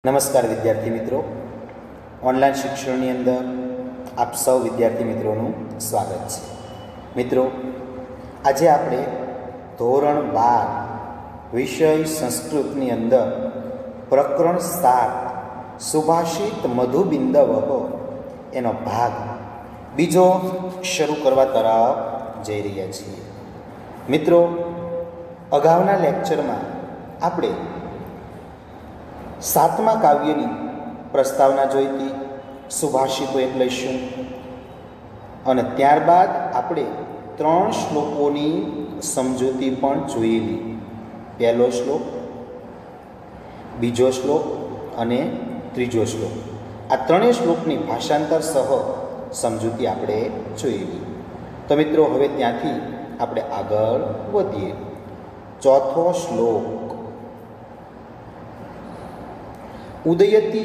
નમસ્કાર વિદ્યાર્થી મિત્રો, ઓનલાઈન શિક્ષણની અંદર આપ સૌ વિદ્યાર્થી મિત્રોનું સ્વાગત છે. મિત્રો, આજે આપણે ધોરણ 12 વિષય સંસ્કૃતની અંદર પ્રકરણ 7 સુભાષિત મધુબિંદવ એનો ભાગ બીજો શરૂ કરવા તરફ જઈ રહ્યા છીએ. મિત્રો, અગાઉના લેક્ચરમાં આપણે 7મા કાવ્યની પ્રસ્તાવના જોઈ હતી, સુભાષિતો એટલે શું, અને ત્યારબાદ આપણે 3 શ્લોકોની સમજૂતી પણ જોયેલી. પહેલો શ્લોક, બીજો શ્લોક અને ત્રીજો શ્લોક. આ ત્રણેય શ્લોકની ભાષાંતર સહ સમજૂતી આપણે જોયેલી. તો મિત્રો, હવે ત્યાંથી આપણે આગળ વધીએ. ચોથો શ્લોક, ઉદયતિ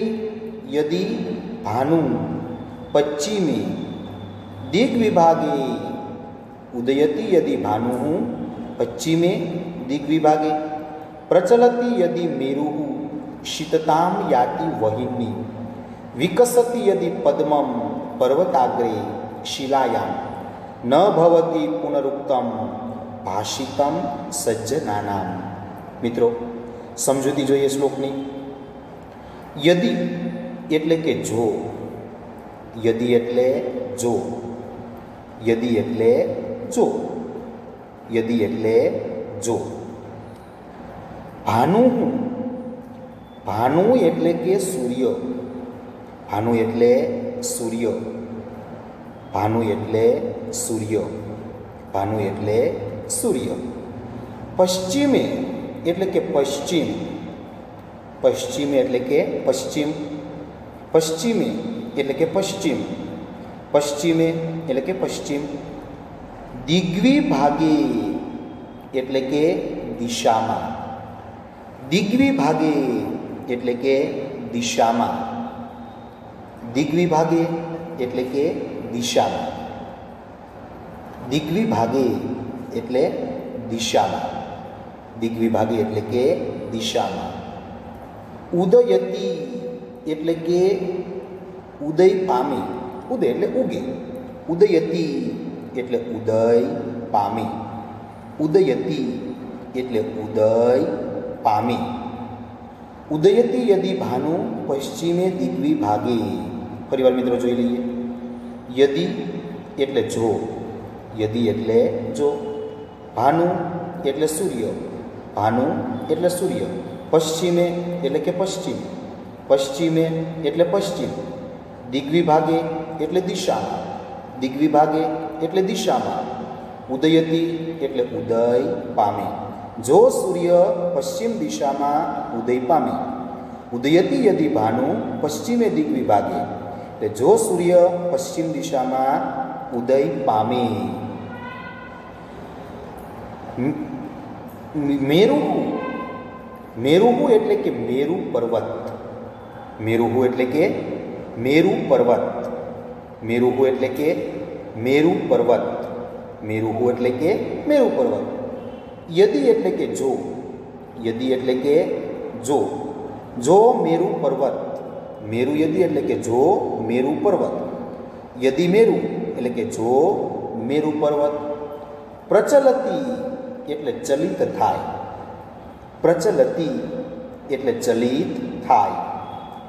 યદિ ભાનુ પશ્ચિમે દિગ્વિભાગે. ઉદયતિ યદિ ભાનુ પશ્ચિમે દિગ્વિભાગે પ્રચલતિ યદિ મેરુ શીતતામ યાતિ વહિની વિકસતિ યદિ પદ્મમ પર્વતાગ્રે શિલાયામ ન ભવતિ પુનરુક્તમ ભાષિતમ સજ્જનાનામ. મિત્રો, સમજૂતી જોઈએ શ્લોકની. યદિ એટલે કે જો, યદિ એટલે જો, યદિ એટલે જો, યદિ એટલે જો. ભાનુ, ભાનુ એટલે કે સૂર્ય, ભાનુ એટલે સૂર્ય, ભાનુ એટલે સૂર્ય, ભાનુ એટલે સૂર્ય. પશ્ચિમે એટલે કે પશ્ચિમ, પશ્ચિમે એટલે કે પશ્ચિમ, પશ્ચિમે એટલે કે પશ્ચિમ, પશ્ચિમે એટલે કે પશ્ચિમ. દિગ્વિભાગે એટલે કે દિશામાં, દિગ્વિભાગે એટલે કે દિશામાં, દિગ્વિભાગે એટલે કે દિશામાં, દિગ્વિભાગે એટલે દિશામાં, દિગ્વિભાગે એટલે કે દિશામાં. ઉદયતિ એટલે કે ઉદય પામે, ઉદય એટલે ઉગે, ઉદયતિ એટલે ઉદય પામે, ઉદયતિ એટલે ઉદય પામે. ઉદયતિ યદિ ભાનુ પશ્ચિમે દિગ્વિભાગે. ફરીવાર મિત્રો જોઈ લઈએ. યદિ એટલે જો, યદિ એટલે જો. ભાનુ એટલે સૂર્ય, ભાનુ એટલે સૂર્ય. પશ્ચિમે એટલે કે પશ્ચિમ, પશ્ચિમે એટલે પશ્ચિમ. દિગ્વિભાગે એટલે દિશામાં, દિગ્વિભાગે એટલે દિશામાં. ઉદયતિ એટલે ઉદય પામે. જો સૂર્ય પશ્ચિમ દિશામાં ઉદય પામે. ઉદયતિ યદિ ભાનુ પશ્ચિમે દિગ્વિભાગે એટલે જો સૂર્ય પશ્ચિમ દિશામાં ઉદય પામે. મેરુ, મેરુહુ એટલે કે મેરુ પર્વત, મેરુહુ એટલે કે મેરુ પર્વત, મેરુહુ એટલે કે મેરુ પર્વત, મેરુહુ એટલે કે મેરુ પર્વત. યદિ એટલે કે જો, યદિ એટલે કે જો, જો મેરુ પર્વત. મેરુ યદિ એટલે કે જો મેરુ પર્વત. યદિ મેરુ એટલે કે જો મેરુ પર્વત. પ્રચલતિ એટલે ચલિત થાય, પ્રચલતિ એટલે ચલિત થાય,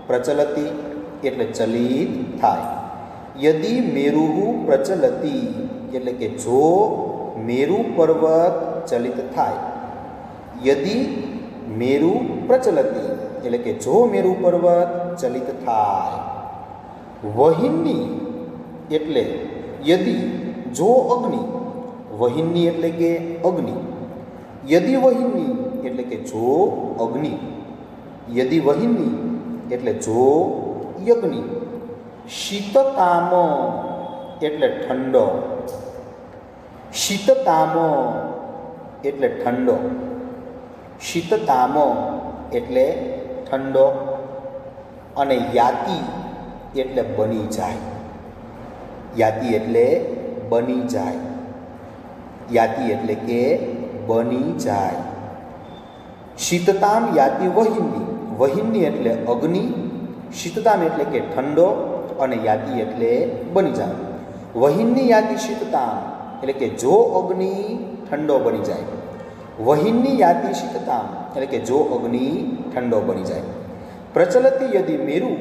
પ્રચલતિ એટલે ચલિત થાય. યદિ મેરુહુ પ્રચલતિ એટલે કે જો મેરુ પર્વત ચલિત થાય. યદિ મેરુ પ્રચલતિ એટલે કે જો મેરુ પર્વત ચલિત થાય. વહિની એટલે યદિ જો અગ્નિ, વહિની એટલે કે અગ્નિ. યદિ વહિની એટલે કે જો અગ્નિ, યદિ વહિની એટલે જો યજ્ઞ. શીતતામ એટલે ઠંડો, શીતતામ એટલે ઠંડો, શીતતામ એટલે ઠંડો. અને યાતિ એટલે બની જાય, યાતિ એટલે બની જાય, યાતિ એટલે કે બની જાય. શીતતામ યાતિ વહિની, વહિની એટલે અગ્નિ, શીતતામ એટલે કે ઠંડો અને યાતિ એટલે બની જાય. વહિની યાતિ શીતતામ એટલે કે જો અગ્નિ ઠંડો બની જાય. વહિની યાતિ શીતતામ એટલે કે જો અગ્નિ ઠંડો બની જાય. પ્રચલતી યદિ મેરુ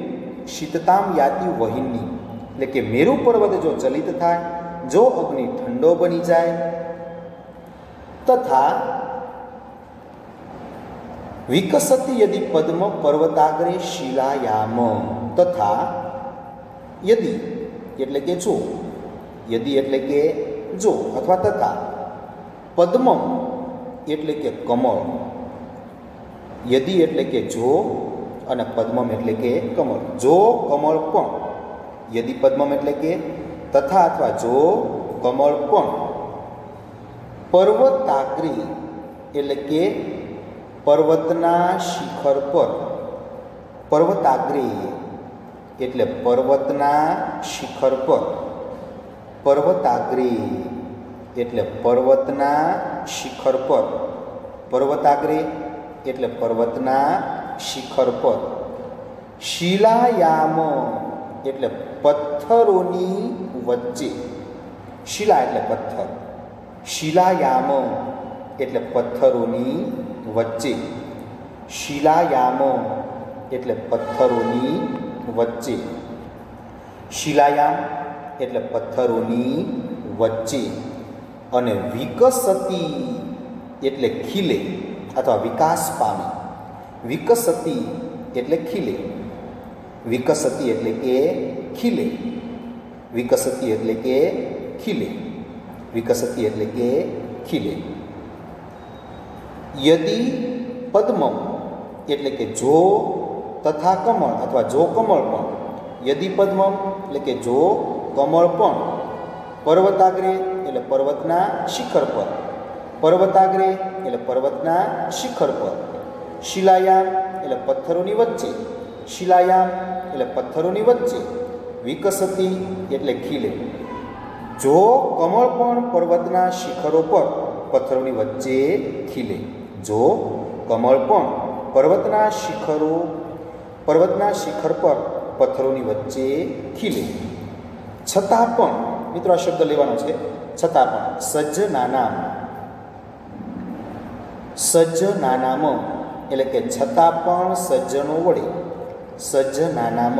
શીતતામ યાતિ વહિની એટલે કે મેરુ પર્વત જો ચલિત થાય, જો અગ્નિ ઠંડો બની જાય. તથા વિકસતી યદિ પદ્મ પર્વતાગ્રે શિલાયામ. તથા યદિ એટલે કે જો, યદિ એટલે કે જો અથવા તથા, પદ્મમ એટલે કે કમળ, યદિ એટલે કે જો અને પદ્મમ એટલે કે કમળ. જો કમળ પણ, યદિ પદ્મમ એટલે કે તથા અથવા જો કમળ પણ, પર્વતાગ્રી એટલે કે પર્વતના શિખર પર, પર્વતાગ્રી એટલે પર્વતના શિખર પર, પર્વતાગ્રી એટલે પર્વતના શિખર પર, પર્વતાગ્રી એટલે પર્વતના શિખર પર, શિલાયામ એટલે પથ્થરોની વચ્ચે, શિલા એટલે પથ્થર, શિલાયામ એટલે પથ્થરોની વચ્ચે, શિલાયામ એટલે પથ્થરોની વચ્ચે, શિલાયામ એટલે પથ્થરોની વચ્ચે. અને વિકસતી એટલે ખીલે અથવા વિકાસ પામે, વિકસતી એટલે ખીલે, વિકસતી એટલે કે ખીલે, વિકસતી એટલે કે ખીલે, વિકસતી એટલે કે ખીલે. યદિ પદ્મમ એટલે કે જો તથા કમળ અથવા જો કમળ પણ, યદિ પદ્મમ એટલે કે જો કમળ પણ, પર્વતાગ્રે એટલે પર્વતના શિખર પર, પર્વતાગ્રે એટલે પર્વતના શિખર પર, શિલાયામ એટલે પથ્થરોની વચ્ચે, શિલાયામ એટલે પથ્થરોની વચ્ચે, વિકસતી એટલે ખીલે. જો કમળ પણ પર્વતના શિખરો પર પથ્થરોની વચ્ચે ખીલે, જો કમળ પણ પર્વતના શિખર પર પથ્થરોની વચ્ચે ખીલે. છતાં પણ, મિત્રો આ શબ્દ લેવાનો છે, છતાં પણ, સજ્જનાનામ, સજ્જનાનામ એટલે કે છતાં પણ સજ્જનો વડે, સજ્જનાનામ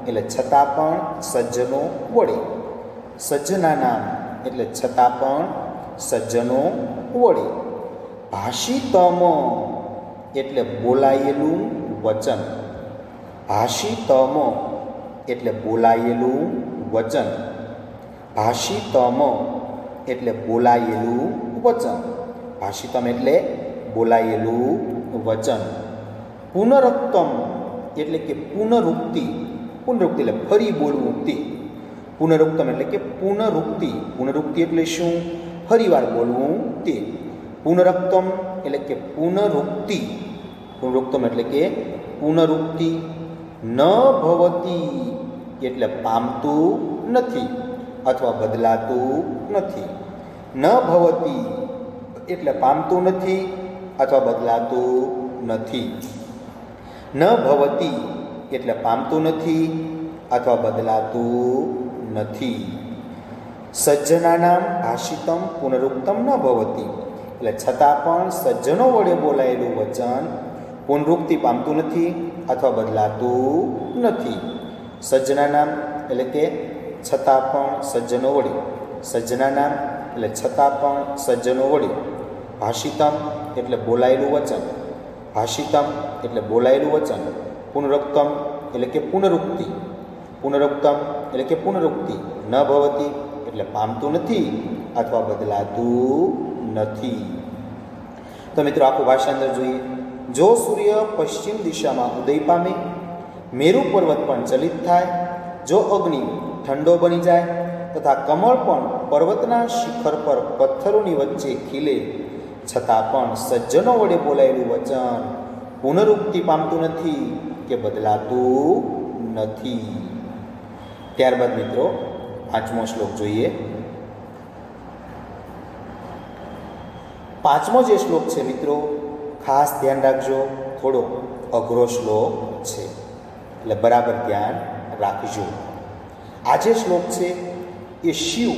એટલે છતાં પણ સજ્જનો વડે, સજ્જનાનામ એટલે છતાં પણ સજ્જનો વડે. ભાષિતમ એટલે બોલાયેલું વચન, ભાષિતમ એટલે બોલાયેલું વચન, ભાષિતમ એટલે બોલાયેલું વચન, ભાષિતમ એટલે બોલાયેલું વચન. પુનરુક્તમ એટલે કે પુનરુક્તિ, પુનરુક્તિ એટલે ફરી બોલવું તે, પુનરુક્તમ એટલે કે પુનરુક્તિ, પુનરુક્તિ એટલે શું? ફરીવાર બોલવું તે. પુનરુક્તમ એટલે કે પુનરુક્તિ, પુનરુક્તમ એટલે કે પુનરુક્તિ. ન ભવતી એટલે પામતું નથી અથવા બદલાતું નથી, ન ભવતી એટલે પામતું નથી અથવા બદલાતું નથી, ન ભવતી એટલે પામતું નથી અથવા બદલાતું નથી. સજ્જનાનામ ભાષિતમ પુનરુક્તમ ન ભવતી એટલે છતાં પણ સજ્જનો વડે બોલાયેલું વચન પુનરુક્તિ પામતું નથી અથવા બદલાતું નથી. સજ્જનાનામ એટલે કે છતાં પણ સજ્જનો વડે, સજ્જનાનામ એટલે છતાં પણ સજ્જનો વડે. ભાષિતમ એટલે બોલાયેલું વચન, ભાષિતમ એટલે બોલાયેલું વચન. પુનરુક્તમ એટલે કે પુનરુક્તિ, પુનરુક્તમ એટલે કે પુનરુક્તિ. ન ભવતી એટલે પામતું નથી અથવા બદલાતું નથી. તો મિત્રો આખું ભાષાંતર જોઈએ. જો સૂર્ય પશ્ચિમ દિશામાં ઉદય પામે, મેરુ પર્વત પણ ચલિત થાય, જો અગ્નિ ઠંડો બની જાય તથા કમળ પણ પર્વતના શિખર પર પથ્થરોની વચ્ચે ખીલે, છતાં પણ સજ્જનો વડે બોલાયેલું વચન પુનરુક્તિ પામતું નથી કે બદલાતું નથી. ત્યારબાદ મિત્રો 5મો શ્લોક જોઈએ. 5મો જે શ્લોક છે મિત્રો ખાસ ધ્યાન રાખજો, થોડો અઘરો શ્લોક છે, એટલે બરાબર ધ્યાન રાખજો. આ જે શ્લોક છે એ શિવ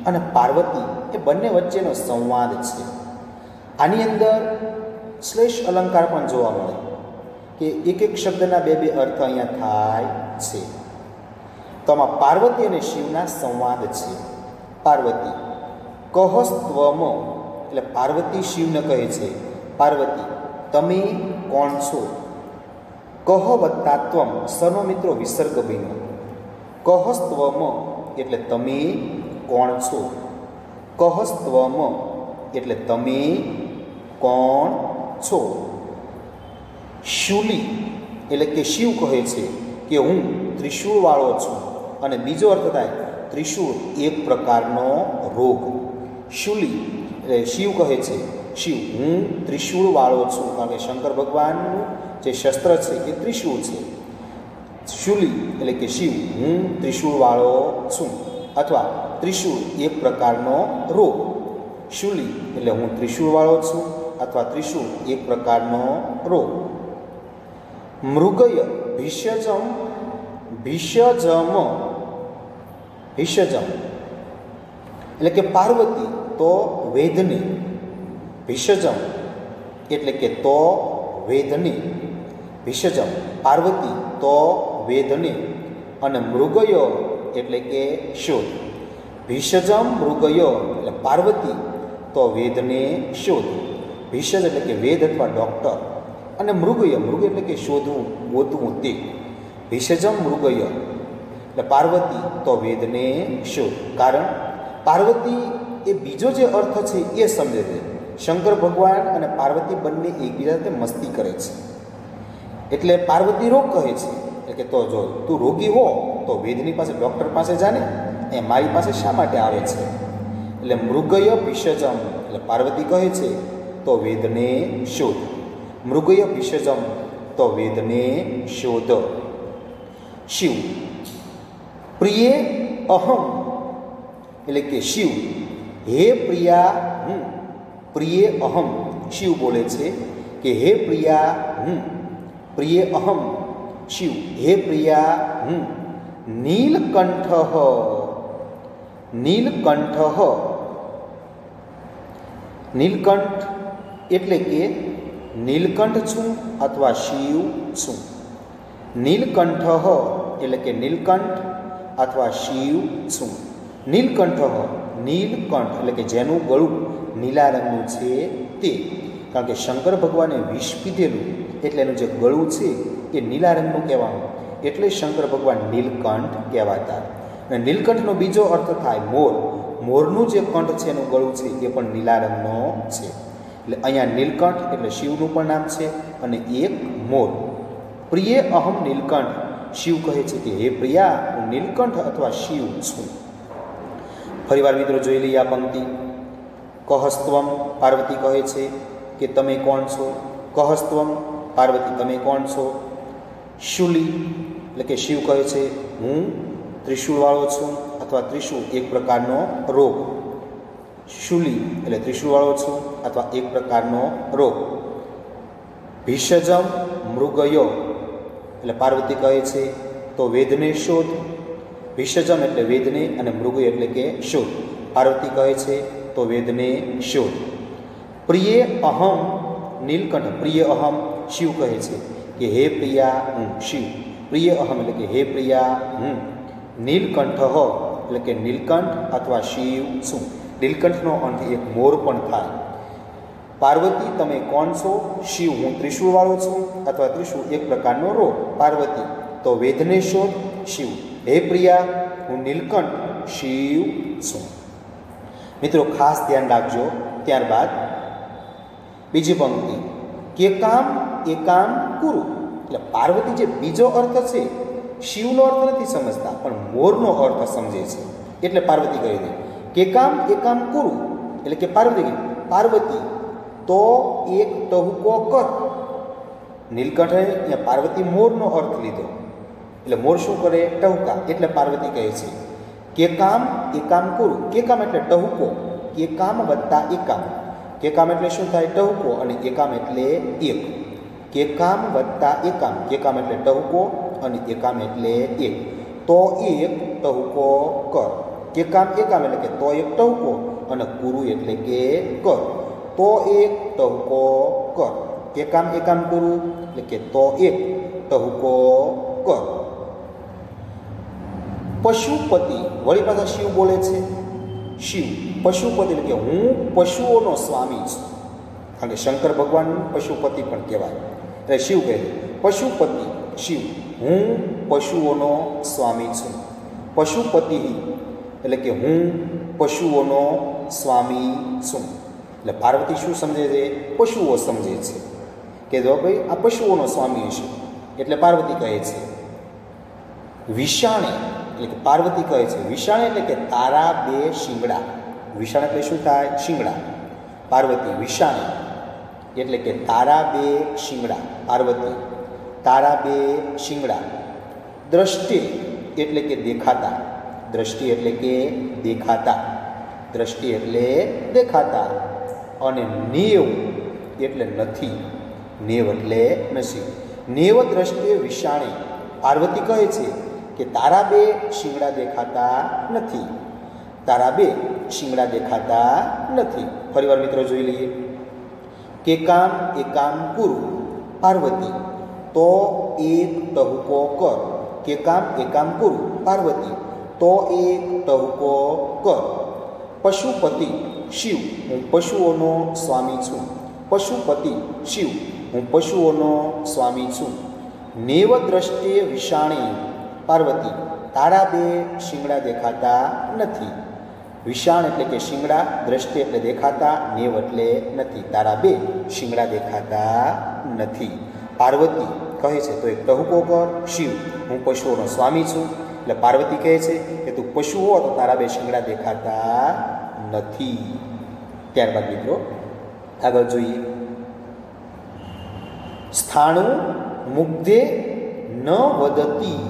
અને પાર્વતી એ બંને વચ્ચેનો સંવાદ છે. આની અંદર શ્લેષ અલંકાર પણ જોવા મળે કે એક એક શબ્દના બે બે અર્થ અહીંયા થાય છે. તો આમાં પાર્વતી અને શિવના સંવાદ છે. પાર્વતી કહસ્ત્વમ, એટલે પાર્વતી શિવને કહે છે, પાર્વતી તમે કોણ છો? કહ વત્તા ત્વમ, સર્વ મિત્રો વિસર્ગ બન્યો. કહસ્ત્વમ એટલે તમે કોણ છો. કહસ્ત્વમ એટલે તમે કોણ છો. શૂલી એટલે કે શિવ કહે છે કે હું ત્રિશૂળવાળો છું, અને બીજો અર્થ થાય ત્રિશૂળ એક પ્રકારનો રોગ. શૂલી એટલે શિવ કહે છે, શિવ હું ત્રિશૂળવાળો છું, કારણ કે શંકર ભગવાનનું જે શસ્ત્ર છે એ ત્રિશૂળ છે. શૂલી એટલે કે શિવ હું ત્રિશૂળવાળો છું, અથવા ત્રિશૂળ એક પ્રકારનો રોગ. શૂલી એટલે હું ત્રિશૂળવાળો છું, અથવા ત્રિશૂળ એક પ્રકારનો રોગ. મૃગય ભિષજમ, ભિષજમ, ભિષજમ એટલે કે પાર્વતી તો વેદને. ભિષજમ એટલે કે તો વેદને. ભિષજમ પાર્વતી તો વેદને, અને મૃગય એટલે કે શોધ. ભિષજમ મૃગય એટલે પાર્વતી તો વેદને શોધ. ભિષજ એટલે કે વેદ અથવા ડૉક્ટર, અને મૃગય, મૃગ એટલે કે શોધવું, ગોતવું તે. ભિષજમ મૃગય એટલે પાર્વતી તો વેદને શોધ. કારણ પાર્વતી એ બીજો જે અર્થ છે એ સમજે છે. શંકર ભગવાન અને પાર્વતી બંને એકબીજા સાથે મસ્તી કરે છે, એટલે પાર્વતી રોગ કહે છે. એટલે કે તો જો તું રોગી હો તો વેદની પાસે, ડૉક્ટર પાસે જાને, એ મારી પાસે શા માટે આવે છે? એટલે મૃગય ભિષજમ એટલે પાર્વતી કહે છે તો વેદને શોધ. મૃગય ભિષજમ તો વેદને શોધ. શિવ પ્રિય અહમ એટલે કે શિવ હે પ્રિયા હું. પ્રિય અહમ શિવ બોલે છે કે હે પ્રિયા હું. પ્રિય અહમ શિવ હે પ્રિયા હું. નીલકંઠ, નીલકંઠ, નીલકંઠ એટલે કે નીલકંઠ છું અથવા શિવ છું. નીલકંઠ એટલે કે નીલકંઠ અથવા શિવ છું. નીલકંઠ, નીલકંઠ એટલે કે જેનું ગળું નીલા રંગનું છે તે. કારણ કે શંકર ભગવાને વિષ પીધેલું એટલે એનું જે ગળું છે એ નીલા રંગનું કહેવાનું, એટલે શંકર ભગવાન નીલકંઠ કહેવાતા. અને નીલકંઠનો બીજો અર્થ થાય મોર. મોરનું જે કંઠ છે એનું ગળું છે એ પણ નીલા રંગનો છે. એટલે અહીંયા નીલકંઠ એટલે શિવનું પણ નામ છે, અને એક મોર. પ્રિય અહમ નીલકંઠ, શિવ કહે છે કે હે પ્રિયા હું નીલકંઠ અથવા શિવ છું. ફરીવાર મિત્રો જોઈ લઈએ આ પંક્તિ. કહસ્ત્વમ પાર્વતી કહે છે કે તમે કોણ છો. કહસ્ત્વમ પાર્વતી તમે કોણ છો. શૂલી એટલે કે શિવ કહે છે હું ત્રિશૂળવાળો છું, અથવા ત્રિશૂળ એક પ્રકારનો રોગ. શૂલી એટલે ત્રિશૂળવાળો છું અથવા એક પ્રકારનો રોગ. ભિષજમ મૃગયો એટલે પાર્વતી કહે છે તો વેદને શોધ. ભિષજમ એટલે વેદને, અને મૃગય એટલે કે શોધ. પાર્વતી કહે છે તો વેદને શોધ. પ્રિય અહમ નીલકંઠ, પ્રિય અહમ શિવ કહે છે કે હે પ્રિયા હું શિવ. પ્રિય અહમ એટલે કે હે પ્રિયા હું. નીલકંઠ એટલે કે નીલકંઠ અથવા શિવ છું. નીલકંઠનો અંત એક મોર પણ થાય. પાર્વતી તમે કોણ છો. શિવ હું ત્રિશૂળવાળો છું અથવા ત્રિશૂળ એક પ્રકારનો રોગ. પાર્વતી તો વેદને શોધ. શિવ હે પ્રિયા હું નીલકંઠ શિવ છું. મિત્રો ખાસ ધ્યાન રાખજો. ત્યારબાદ બીજી પંક્તિ કેકામ એકામ કુરુ, એટલે પાર્વતી જે બીજો અર્થ છે શિવનો અર્થ નથી સમજતા પણ મોરનો અર્થ સમજે છે, એટલે પાર્વતી કહી દે કેકામ એકામ કુરુ, એટલે કે પાર્વતી તો એક ટહુકો કર. નીલકંઠે અહીંયા પાર્વતી મોરનો અર્થ લીધો, એટલે મોર શું કરે ટહુકા, એટલે પાર્વતી કહે છે કે કામ એકામ કુરુ. કે કામ એટલે ટહુકો, કે કામ વત્તા એકામ. કે કામ એટલે શું થાય ટહુકો, અને એકામ એટલે એક. કેકામ વત્તા એકામ, કેકામ એટલે ટહુકો અને એકામ એટલે એક, તો એક ટહુકો કર. કેકામ એકામ એટલે કે તો એક ટહુકો અને કુરુ એટલે કે કર, તો એક ટહુકો કર. કેકામ એકામ કુરુ એટલે કે તો એક ટહુકો કર. પશુપતિ, વળી પાછા શિવ બોલે છે. શિવ પશુપતિ એટલે કે હું પશુઓનો સ્વામી છું, કારણ કે શંકર ભગવાન પશુપતિ પણ કહેવાય. એટલે શિવ કહે પશુપતિ, શિવ હું પશુઓનો સ્વામી છું. પશુપતિ એટલે કે હું પશુઓનો સ્વામી છું. એટલે પાર્વતી શું સમજે છે? પશુઓ સમજે છે કે જો ભાઈ આ પશુઓનો સ્વામી હશે. એટલે પાર્વતી કહે છે વિષાણે, એટલે કે પાર્વતી કહે છે વિષાણે એટલે કે તારા બે શિંગડા. વિષાણ એટલે શું થાય? શિંગડા. પાર્વતી વિષાણે એટલે કે તારા બે શિંગડા. પાર્વતી તારા બે શિંગડા. દ્રષ્ટિ એટલે કે દેખાતા. દ્રષ્ટિ એટલે કે દેખાતા. દ્રષ્ટિ એટલે દેખાતા. અને નેવ એટલે નથી. નેવ એટલે નથી. નેવ દ્રષ્ટિએ વિષાણે, પાર્વતી કહે છે કે તારા બે શિંગડા દેખાતા નથી. તારા બે શિંગડા દેખાતા નથી. ફરીવાર મિત્રો જોઈ લઈએ. કેકામ એકામ કુરુ, પાર્વતી તો એક ટહુકો કર. કેકામ એકામ કુરુ, પાર્વતી તો એક ટહુકો કર. પશુપતિ, શિવ હું પશુઓનો સ્વામી છું. પશુપતિ, શિવ હું પશુઓનો સ્વામી છું. નેવ દ્રષ્ટિએ વિષાણી, પાર્વતી તારા બે શિંગડા દેખાતા નથી. વિષાણ એટલે કે શિંગડા, દ્રષ્ટિ એટલે દેખાતા, નેવ એટલે નથી. તારા બે શિંગડા દેખાતા નથી. પાર્વતી કહે છે તો એક ટહુકો કર. શિવ હું પશુઓનો સ્વામી છું. એટલે પાર્વતી કહે છે કે તું પશુ હો તો તારા બે શિંગડા દેખાતા નથી. ત્યારબાદ મિત્રો આગળ જોઈએ. સ્થાણુ મુગ્ધે ન વદતી.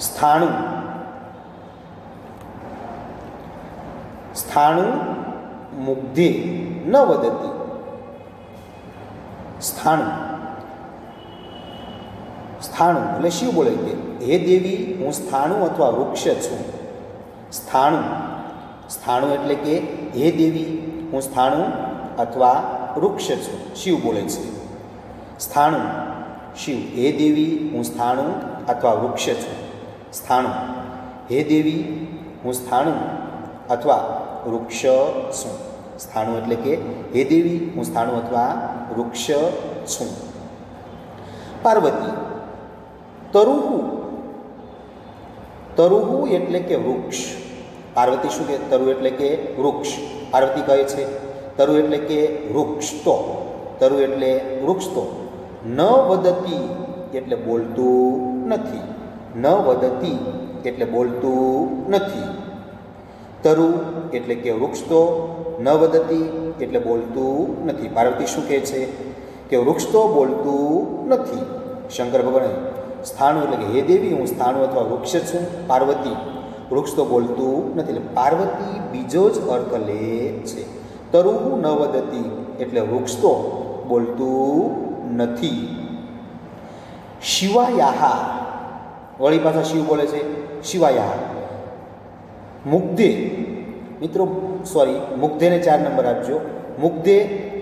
સ્થાણુ, સ્થાણુ મુગ્ધે ન વદતી. સ્થાણુ, સ્થાણુ એટલે શિવ બોલે કે હે દેવી હું સ્થાણુ અથવા વૃક્ષ છું. સ્થાણુ, સ્થાણુ એટલે કે હે દેવી હું સ્થાણુ અથવા વૃક્ષ છું. શિવ બોલે છે. સ્થાણુ, શિવ હે દેવી હું સ્થાણુ અથવા વૃક્ષ છું. સ્થાણુ હે દેવી હું સ્થાણુ અથવા વૃક્ષ છું. સ્થાણુ એટલે કે હે દેવી હું સ્થાણુ અથવા વૃક્ષ છું. પાર્વતી તરુહુ, તરુહુ એટલે કે વૃક્ષ. પાર્વતી શું કહે? તરુ એટલે કે વૃક્ષ. પાર્વતી કહે છે તરુ એટલે કે વૃક્ષ તો. તરુ એટલે વૃક્ષ તો. ન વદતી એટલે બોલતું નથી. ન વદતી એટલે બોલતું નથી. તરુ એટલે કે વૃક્ષ તો, ન વદતી એટલે બોલતું નથી. પાર્વતી શું કહે છે કે વૃક્ષ તો બોલતું નથી. શંકર ભગવાન સ્થાણુ એટલે કે હે દેવી હું સ્થાણુ અથવા વૃક્ષ છું. પાર્વતી વૃક્ષ તો બોલતું નથી. એટલે પાર્વતી બીજો જ અર્થ લે છે. તરુ ન વદતી એટલે વૃક્ષ તો બોલતું નથી. શિવાયાહા, વળી પાછા શિવ બોલે છે શિવાયાહા. મુગ્ધે, મિત્રો સોરી મુગ્ધેને 4 નંબર આપજો. મુગ્ધે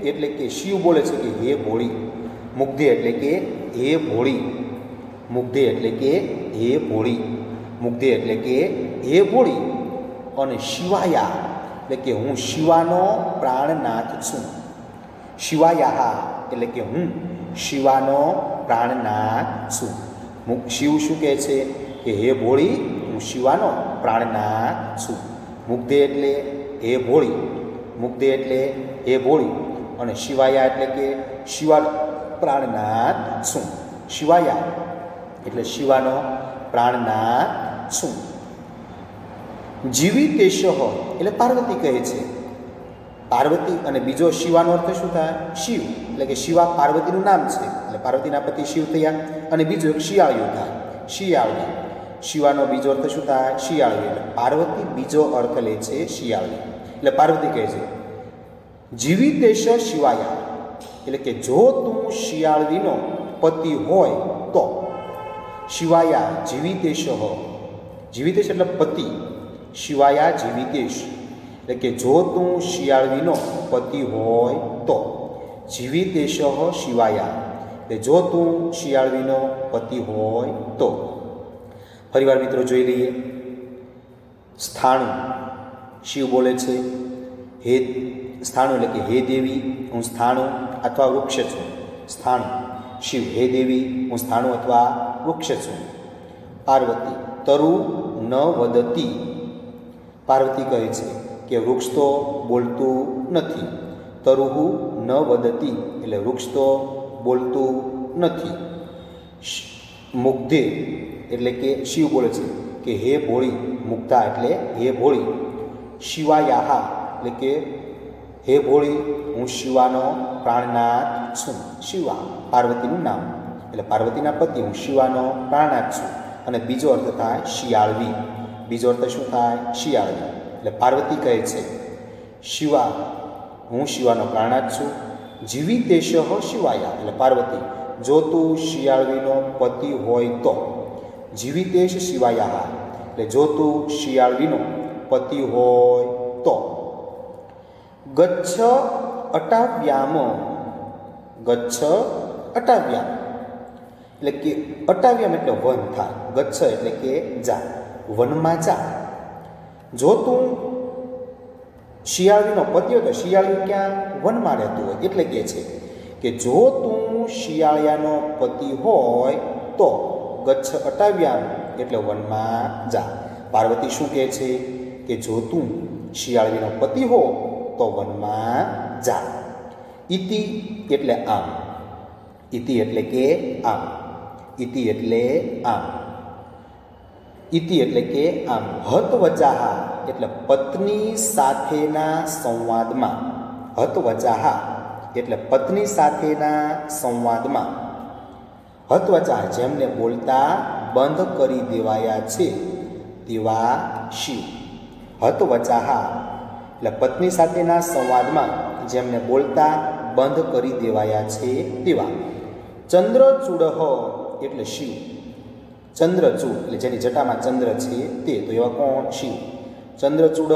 એટલે કે શિવ બોલે છે કે હે ભોળી. મુગ્ધે એટલે કે હે ભોળી. મુગ્ધે એટલે કે હે ભોળી. મુગ્ધે એટલે કે હે ભોળી. અને શિવાયા એટલે કે હું શિવાનો પ્રાણનાથ છું. શિવાયાહા એટલે કે હું શિવાનો પ્રાણનાથ છું. શિવ શું કહે છે કે હે ભોળી હું શિવાનો પ્રાણનાથ છું. મુગ્ધે એટલે હે ભોળી. મુગ્ધે એટલે હે ભોળી. અને શિવાયા એટલે કે શિવા પ્રાણનાથ છું. શિવાયા એટલે શિવાનો પ્રાણનાથ છું. જીવિતેશ એટલે પાર્વતી કહે છે. પાર્વતી અને બીજો શિવાનો અર્થ શું થાય? શિવ એટલે કે શિવા પાર્વતીનું નામ છે. એટલે પાર્વતીના પતિ શિવ થયા. અને બીજો એક શિયાળિયું થાય, શિયાળવી. શિવાનો બીજો અર્થ શું થાય? શિયાળવી. એટલે પાર્વતી બીજો અર્થ લે છે શિયાળવી. એટલે પાર્વતી કહે છે જીવિતેશ શિવાયા. એટલે કે જો તું શિયાળવીનો પતિ હોય તો શિવાયા જીવિતેશ, જીવિતેશ એટલે પતિ, શિવાયા જીવિતેશ એટલે કે જો તું શિયાળવીનો પતિ હોય તો, જીવિતેશ શિવાયા એટલે જો તું શિયાળવીનો પતિ હોય તો. ફરીવાર મિત્રો જોઈ લઈએ. સ્થાણું, શિવ બોલે છે હે સ્થાણું એટલે કે હે દેવી હું સ્થાણું અથવા વૃક્ષ છું. સ્થાણું શિવ, હે દેવી હું સ્થાણું અથવા વૃક્ષ છું. પાર્વતી તરુ ન વદતી, પાર્વતી કહે છે કે વૃક્ષ તો બોલતું નથી. તરુહુ ન વદતી એટલે વૃક્ષ તો બોલતું નથી. મુગ્ધે એટલે કે શિવ બોલે છે કે હે ભોળી, મુગ્ધા એટલે હે ભોળી. શિવાયાહા એટલે કે હે ભોળી હું શિવાનો પ્રાણનાથ છું. શિવા પાર્વતીનું નામ એટલે પાર્વતીના પતિ હું શિવાનો પ્રાણનાથ છું. અને બીજો અર્થ થાય શિયાળવી. બીજો અર્થ શું થાય? શિયાળવી. એટલે પાર્વતી કહે છે શિવા હું શિવાનો પ્રાણનાથ છું. જીવિતેશ શિવાયા એટલે પાર્વતી જો તું શિયાળવીનો પતિ હોય તો, જીવિતેશ શિવાયા એટલે જો તું શિયાળવીનો પતિ હોય તો. ગચ્છ અટાવ્યામ, ગચ્છ અટાવ્યામ એટલે કે અટાવ્યામ એટલે વન થાય. ગચ્છ એટલે કે જા, વનમાં જા. જો તું શિયાળવીનો પતિ હોય તો શિયાળવી ક્યાં? વનમાં રહેતું હોય. એટલે કહે છે કે જો તું શિયાળિયાનો પતિ હોય તો ગચ્છ અટાવ્યામ એટલે વનમાં જા. પાર્વતી શું કહે છે કે જો તું શિયાળવીનો પતિ હો તો વનમાં જા. ઇતિ એટલે આમ, ઇતિ એટલે કે આમ, ઇતિ એટલે આમ, ઇતિ એટલે કે આમ. હતવચાહા એટલે પત્ની સાથેના સંવાદમાં, હતવચાહા એટલે પત્ની સાથેના સંવાદમાં. હતવચા જેમને બોલતા બંધ કરી દેવાયા છે તેવા શિવ. હતવચાહા એટલે પત્ની સાથેના સંવાદમાં જેમને બોલતા બંધ કરી દેવાયા છે તેવા. ચંદ્રચૂડ એટલે શિવ. ચંદ્રચૂડ એટલે જેની જટામાં ચંદ્ર છે તે, તો એવા કોણ? શિવ. ચંદ્રચૂડ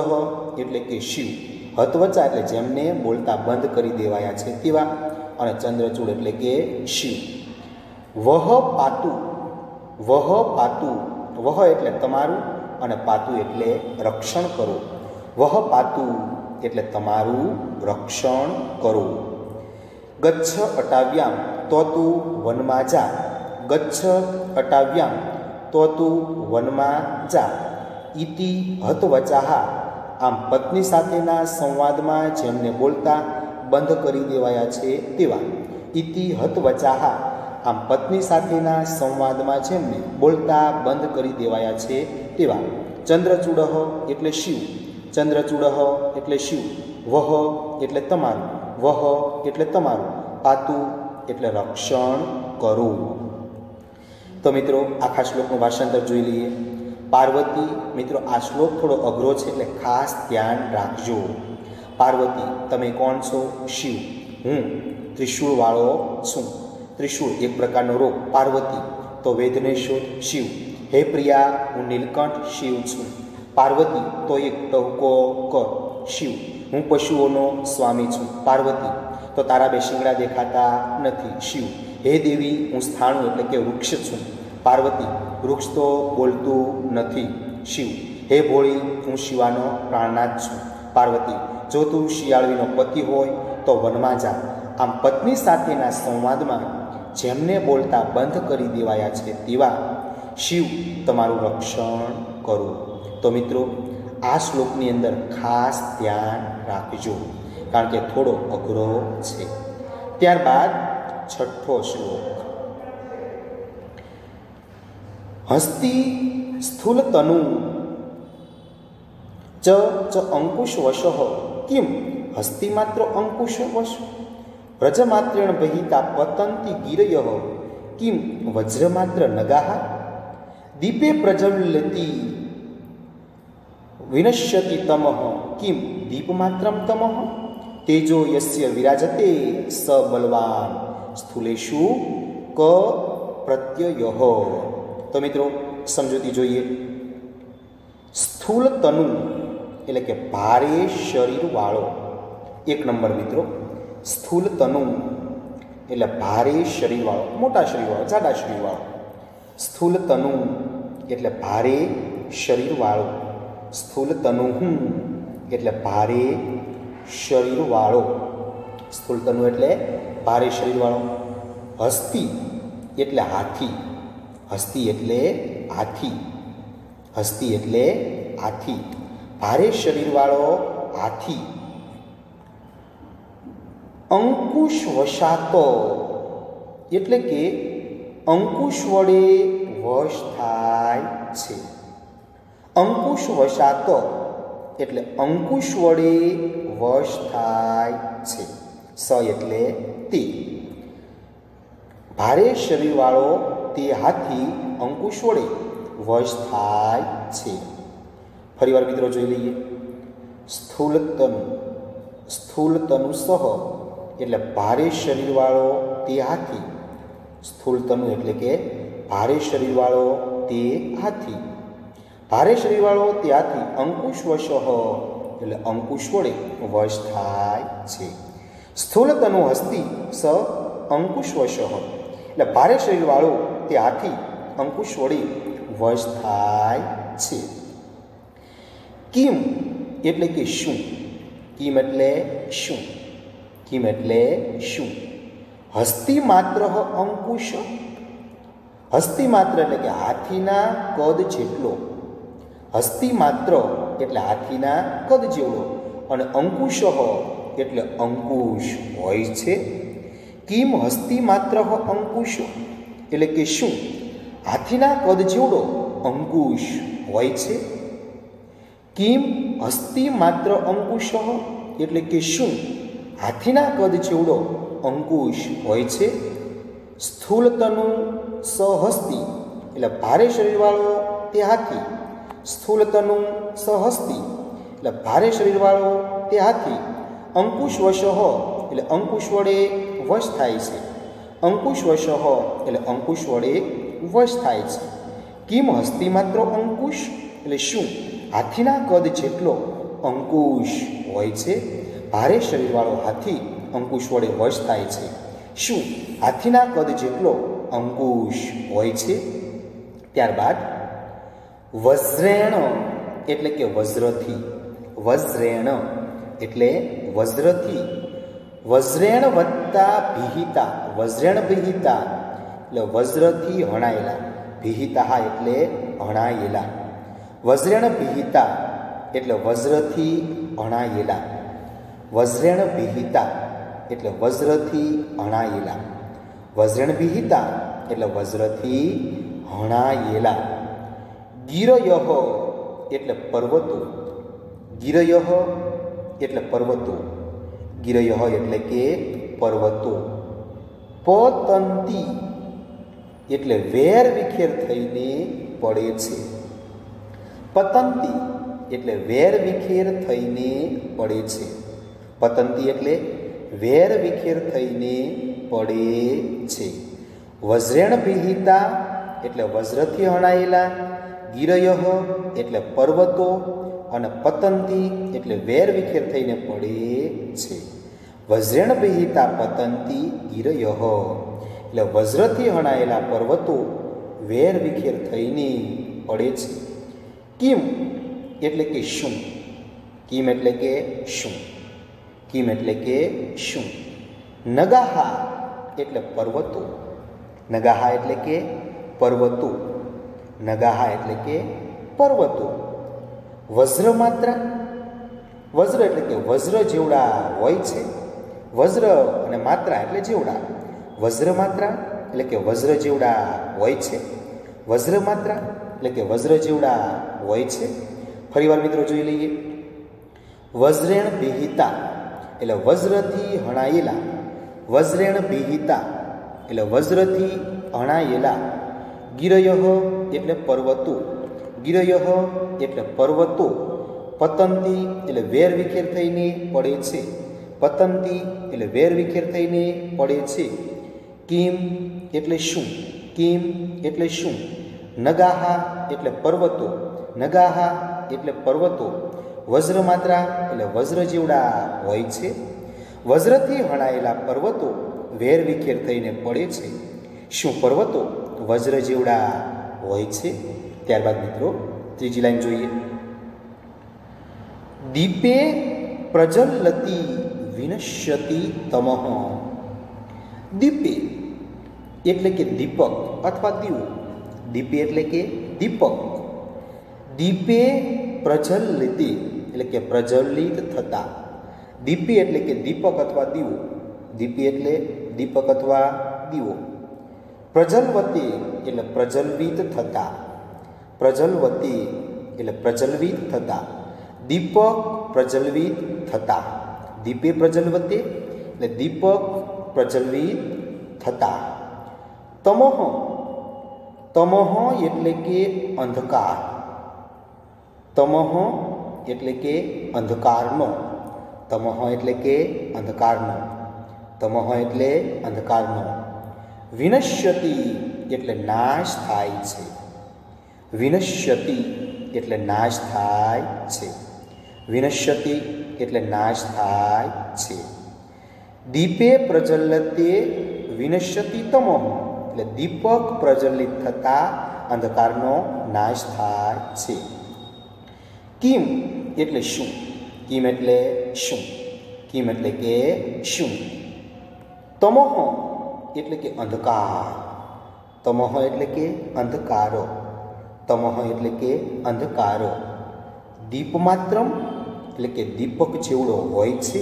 એટલે કે શિવ. હતવચા એટલે જેમને બોલતા બંધ કરી દેવાયા છે તેવા, અને ચંદ્રચૂડ એટલે કે શિવ. વહ પાતુ, વહ પાતુ, વહ એટલે તમારું અને પાતુ એટલે રક્ષણ કરો. વહ પાતુ એટલે તમારું રક્ષણ કરો. ગચ્છ અટાવ્યામ તો તું વનમાં જા. ગચ્છ અટાવ્યામ તો તું વનમાં જા. ઇતિ હતવચાહા આમ પત્ની સાથેના સંવાદમાં જેમને બોલતા બંધ કરી દેવાયા છે તેવા. ઇતિ હતવચાહા આમ પત્ની સાથેના સંવાદમાં જેમને બોલતા બંધ કરી દેવાયા છે તેવા. ચંદ્રચૂડ એટલે શિવ. ચંદ્રચૂડ એટલે શિવ. વહ એટલે તમારું, વહ એટલે તમારું, પાતુ એટલે રક્ષણ કરવું. તો મિત્રો આખા શ્લોકનું ભાષાંતર જોઈ લઈએ. પાર્વતી, મિત્રો આ શ્લોક થોડો અઘરો છે એટલે ખાસ ધ્યાન રાખજો. પાર્વતી તમે કોણ છો? શિવ હું ત્રિશૂળવાળો છું. ત્રિશૂળ એક પ્રકારનો રોગ. પાર્વતી તો વેદને શોધ. શિવ હે પ્રિયા હું નીલકંઠ શિવ છું. પાર્વતી તો એક ટહુકો કર. શિવ હું પશુઓનો સ્વામી છું. પાર્વતી તો તારા બે શિંગડા દેખાતા નથી. શિવ હે દેવી હું સ્થાણું એટલે કે વૃક્ષ છું. પાર્વતી વૃક્ષ તો બોલતું નથી. શિવ હે ભોળી હું શિવાનો પ્રાણનાથ છું. પાર્વતી જો તું શિયાળવીનો પતિ હોય તો વનમાં જા. આમ પત્ની સાથેના સંવાદમાં જેમને બોલતા બંધ કરી દેવાયા છે તેવા શિવ તમારું રક્ષણ કરું. તો મિત્રો આ શ્લોકની અંદર ખાસ ધ્યાન રાખજો, કારણ કે થોડો અઘરો છે. ત્યારબાદ છઠ્ઠો શ્લોક. હસ્તી સ્થૂલ તનુ ચ અંકુશ વશ કિમ હસ્તી માત્ર અંકુશ વશ વ્રજમાત્રેણ બહિતા પતંતી ગિરય કિમ વજ્રમાત્ર નગાહ દીપે પ્રજ્વલતી વિનશ્યતિ તમઃ કિમ દીપમાત્રમ તમઃ તેજો યસ્ય વિરાજતે સ બલવાન સ્થૂલેશુ ક પ્રત્યયઃ. તો મિત્રો સમજૂતી જોઈએ. સ્થૂલ તનુ એટલે કે ભારે શરીરવાળો. 1 નંબર મિત્રો, સ્થૂલ તનુ એટલે ભારે શરીરવાળો, મોટા શરીરવાળો, જાડા શરીરવાળો. સ્થૂલ તનુ એટલે ભારે શરીરવાળો. સ્થૂલ તનુ એટલે ભારે શરીરવાળો. સ્થૂલ તનુ એટલે ભારે શરીરવાળો. હસ્તી એટલે હાથી. હસ્તી એટલે હાથી. હસ્તી એટલે હાથી. ભારે શરીરવાળો હાથી. અંકુશ વશાતો એટલે કે અંકુશ વડે વશ થાય છે. અંકુશ વશાતો એટલે અંકુશ વડે વશ થાય છે. સ એટલે તે. ભારે શરીરવાળો તે હાથી અંકુશ વડે વશ થાય છે. ફરીવાર મિત્રો જોઈ લઈએ. સ્થૂલ તનુ. સ્થૂલ તનુ સહ એટલે ભારે શરીરવાળો તે હાથી. સ્થૂલ તનુ એટલે કે ભારે શરીરવાળો તે હાથી. ભારે શરીરવાળો તે હાથી અંકુશ વશ એટલે અંકુશ વડે વશ થાય છે. સ્થૂલ તનુ હસ્તી સ અંકુશ વશ એટલે ભારે શરીરવાળો તે હાથી અંકુશ વડે વશ થાય છે. કિમ એટલે કે શું. કિમ એટલે શું. કિમ એટલે શું. હસ્તી માત્ર અંકુશ. હસ્તી માત્ર એટલે કે હાથીના કદ જેટલો. હસ્તી માત્ર એટલે હાથીના કદ જેવડો. અને અંકુશ એટલે અંકુશ હોય છે. કિમ હસ્તી માત્ર અંકુશ એટલે કે શું હાથીના કદ જેવડો અંકુશ હોય છે. કિમ હસ્તી માત્ર અંકુશ એટલે કે શું હાથીના કદ જેવડો અંકુશ હોય છે. સ્થૂલ તનુ સહસ્તી એટલે ભારે શરીરવાળો તે હાથી. સ્થૂલ તનુ સહસ્તી એટલે ભારે શરીરવાળો તે હાથી અંકુશ વશ એટલે અંકુશ વડે વશ થાય છે. અંકુશ વશ એટલે અંકુશ વડે વશ થાય છે. કિમ હસ્તી માત્ર અંકુશ એટલે શું હાથીના કદ જેટલો અંકુશ હોય છે. ભારે શરીરવાળો હાથી અંકુશ વડે વશ થાય છે. શું હાથીના કદ જેટલો અંકુશ હોય છે. ત્યારબાદ વજ્રેણ એટલે કે વજ્રથી. વજ્રેણ એટલે વજ્રથી. વજ્રેણ વત્તા ભિહિતા. વજ્રેણ ભિહિતા એટલે વજ્રથી હણાયેલા. ભિહિતા એટલે હણાયેલા. વજ્રેણ ભિહિતા એટલે વજ્રથી હણાયેલા. વજ્રેણ ભિહિતા એટલે વજ્રથી હણાયેલા. વજ્રેણ ભિહિતા એટલે વજ્રથી હણાયેલા. ગિરયઃ એટલે પર્વતો. ગિરયઃ એટલે પર્વતો. ગિરયઃ એટલે કે પર્વતો. પતંતી એટલે વેર વિખેર થઈને પડે છે. પતંતી એટલે વેર વિખેર થઈને પડે છે. પતંતી એટલે વેર વિખેર થઈને પડે છે. વજ્રેણ ભિહિતા એટલે વજ્રથી હણાયેલા. ગિરયઃ એટલે પર્વતો અને પતંતી એટલે વેર વિખેર થઈને પડે છે. વજ્રેણ ભિહિતા પતંતી ગિરયઃ એટલે વજ્રથી હણાયેલા પર્વતો વેર વિખેર થઈને પડે છે. કિમ એટલે કે શું. કિમ એટલે કે શું. કિમ એટલે કે શું. નગાહા એટલે પર્વતો. નગાહા એટલે કે પર્વતો. નગાહા એટલે કે પર્વતો. વજ્ર માત્રા. વજ્ર એટલે કે વજ્ર જેવડા હોય છે. વજ્ર અને માત્રા એટલે જેવડા. વજ્ર માત્રા એટલે કે વજ્ર જેવડા હોય છે. વજ્ર માત્રા એટલે કે વજ્ર જેવડા હોય છે. ફરીવાર મિત્રો જોઈ લઈએ. વજ્રેણ ભિહિતા એટલે વજ્રથી હણાયેલા. વજ્રેણ ભિહિતા એટલે વજ્રથી હણાયેલા. ગિરયઃ એટલે પર્વતો. ગિરયઃ એટલે પર્વતો. પતંતી એટલે વેર વિખેર થઈને પડે છે. પતંતી એટલે વેરવિખેર થઈને પડે છે. કિમ એટલે શું? કિમ એટલે શું? નગાહા એટલે પર્વતો. નગાહા એટલે પર્વતો. વજ્રમાત્રા એટલે વજ્ર જેવડા હોય છે. વજ્રથી હણાયેલા પર્વતો વેરવિખેર થઈને પડે છે. શું પર્વતો વજ્ર જેવડા હોય છે? ત્યારબાદ મિત્રો ત્રીજી લાઈન જોઈએ. દીપે પ્રજ્વલતી વિનશ્યતિ તમઃ. દીપે એટલે કે દીપક અથવા દીવો. દીપે એટલે કે દીપક. દીપે પ્રજ્વલિતી એટલે કે પ્રજ્વલિત થતા. દીપે એટલે કે દીપક અથવા દીવો. દીપે એટલે દીપક અથવા દીવો. પ્રજ્વલવતી એટલે પ્રજ્વલિત થતા. પ્રજ્વલવતી એટલે પ્રજ્વલિત થતા. દીપક પ્રજ્વલિત થતા. દીપે પ્રજ્વલવતે એટલે દીપક પ્રજ્વલિત થતા. તમઃ. તમઃ એટલે કે અંધકાર. તમઃ એટલે કે અંધકારનો. તમઃ એટલે કે અંધકારનો. તમઃ એટલે અંધકારનો. વિનશ્યતિ એટલે નાશ થાય છે. વિનશ્યતિ એટલે નાશ થાય છે. વિનશ્યતિ એટલે નાશ થાય છે. દીપે પ્રજ્વલતે વિનશ્યતિ તમઃ એટલે દીપક પ્રજ્વલિત થતા અંધકારનો નાશ થાય છે. કિમ એટલે શું? કિમ એટલે શું? કિમ એટલે કે શું? તમઃ એટલે કે અંધકાર. તમઃ એટલે કે અંધકારો. તમઃ એટલે કે અંધકારો. દીપમાત્રમ એટલે કે દીપક જેવડો હોય છે.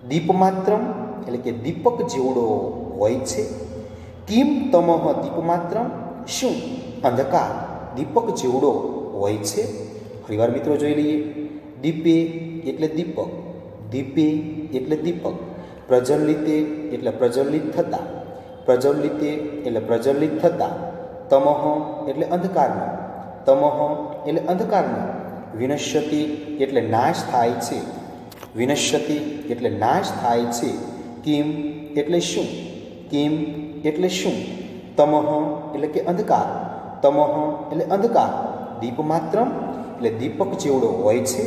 દીપમાત્રમ એટલે કે દીપક જેવડો હોય છે. કિમ તમઃ દીપમાત્રમ. શું અંધકાર દીપક જેવડો હોય છે? ફરીવાર મિત્રો જોઈ લઈએ. દીપે એટલે દીપક. દીપે એટલે દીપક. પ્રજ્વલિતે એટલે પ્રજ્વલિત થતા. પ્રજ્વલિતે એટલે પ્રજ્વલિત થતા. તમઃ એટલે અંધકારનો. તમઃ એટલે અંધકારનો. વિનશ્યતિ એટલે નાશ થાય છે. વિનશ્યતિ એટલે નાશ થાય છે. કિમ એટલે શું? કિમ એટલે શું? તમઃ એટલે કે અંધકાર. તમઃ એટલે અંધકાર. દીપમાત્રમ એટલે દીપક જેવડો હોય છે.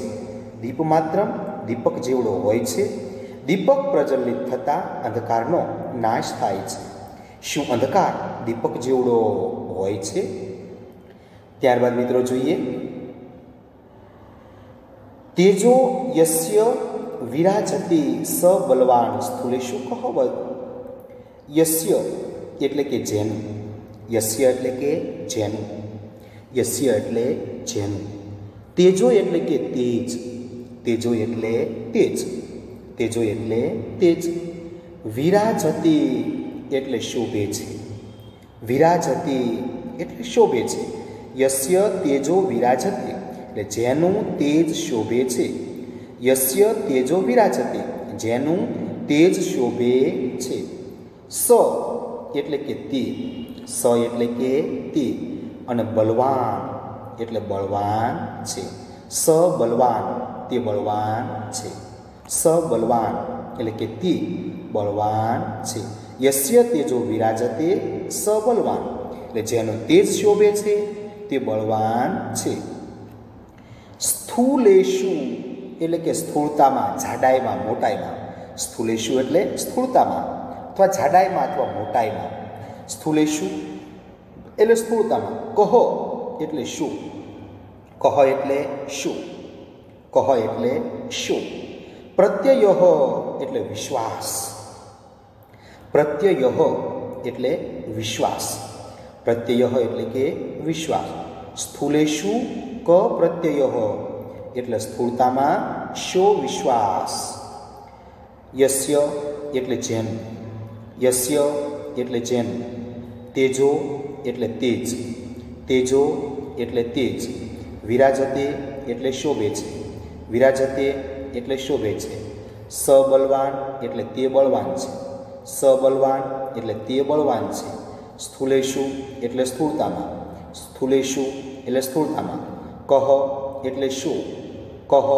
દીપમાત્રમ દીપક જેવડો હોય છે. દીપક પ્રજ્વલિત થતાં અંધકારનો નાશ થાય છે. શું અંધકાર દીપક જેવડો હોય છે? ત્યારબાદ મિત્રો જોઈએ. તેજો યસ્ય વિરાજતે સ બલવાન સ્થૂલેષુ કહો. યસ્ય એટલે કે જેનું. યસ્ય એટલે કે જેનું. યસ્ય એટલે જેનું. તેજો એટલે કે તેજ. તેજો એટલે તેજ. તેજો એટલે તેજ. વિરાજતે એટલે શોભે છે. વિરાજતે એટલે શોભે છે. યસ્ય તેજો વિરાજતે એટલે જેનું તેજ શોભે છે. યસ્ય તેજો વિરાજતે જેનું તેજ શોભે છે. સ એટલે કે તે. સ એટલે કે તે. અને બલવાન એટલે બળવાન છે. સ બલવાન તે બળવાન છે. સ બલવાન એટલે કે તે બળવાન છે. યસ્ય તેજો વિરાજતે સ બલવાન એટલે જેનું તેજ શોભે છે તે બળવાન છે. સ્થૂલેષુ એટલે કે સ્થૂળતામાં, જાડાઈમાં, મોટાઈમાં. સ્થૂલેષુ એટલે સ્થૂળતામાં અથવા જાડાઈમાં અથવા મોટાઈમાં. સ્થૂલેષુ એટલે સ્થૂળતામાં. કહો એટલે શું? કહ એટલે શું? કહ એટલે શું? પ્રત્યયઃ એટલે વિશ્વાસ. પ્રત્યયઃ એટલે વિશ્વાસ. પ્રત્યયઃ એટલે કે વિશ્વાસ. સ્થૂલેષુ ક પ્રત્યયઃ એટલે સ્થૂળતામાં શો વિશ્વાસ. યસ્ય એટલે જેનું. યસ્ય એટલે જેનું. તેજો એટલે તેજ. તેજો એટલે તેજ. વિરાજતે એટલે શોભે છે. વિરાજતે એટલે શોભે છે. સબલવાન એટલે તે બળવાન છે. સબલવાન એટલે તે બળવાન છે. સ્થૂલેષુ એટલે સ્થૂળતામાં. સ્થૂલેષુ એટલે સ્થૂળતામાં. કહ એટલે શું? કહ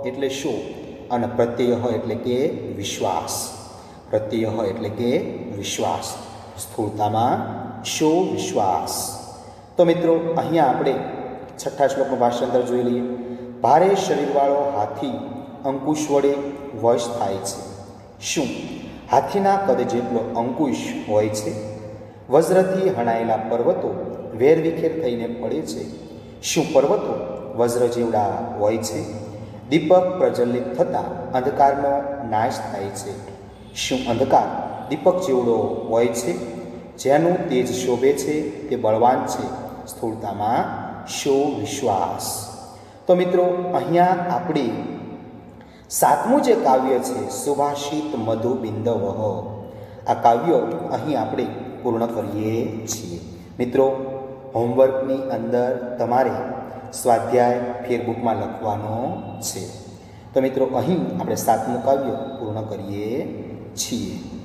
એટલે શું? અને પ્રત્યય એટલે કે વિશ્વાસ. પ્રત્યય એટલે કે વિશ્વાસ. સ્થૂળતામાં શો વિશ્વાસ. તો મિત્રો અહીંયા આપણે છઠ્ઠા શ્લોકનું ભાષાંતર જોઈ લઈએ. ભારે શરીરવાળો હાથી અંકુશ વડે વશ થાય છે. શું હાથીના કદ જેટલો અંકુશ હોય છે? વજ્રથી હણાયેલા પર્વતો વેરવિખેર થઈને પડે છે. શું પર્વતો વજ્ર જેવડા હોય છે? દીપક પ્રજ્વલિત થતાં અંધકારનો નાશ થાય છે. શું અંધકાર દીપક જેવડો હોય છે? જેનું તેજ શોભે છે તે બળવાન છે. સ્થૂળતામાં શો વિશ્વાસ. તો મિત્રો અહીંયા આપણે સાતમું જે કાવ્ય છે સુભાષિત મધુ બિંદવઃ, આ કાવ્ય અહીં આપણે પૂર્ણ કરીએ છીએ. મિત્રો હોમવર્કની અંદર તમારે સ્વાધ્યાય ફેરબુકમાં લખવાનો છે. તો મિત્રો અહીં આપણે સાતમું કાવ્ય પૂર્ણ કરીએ છીએ.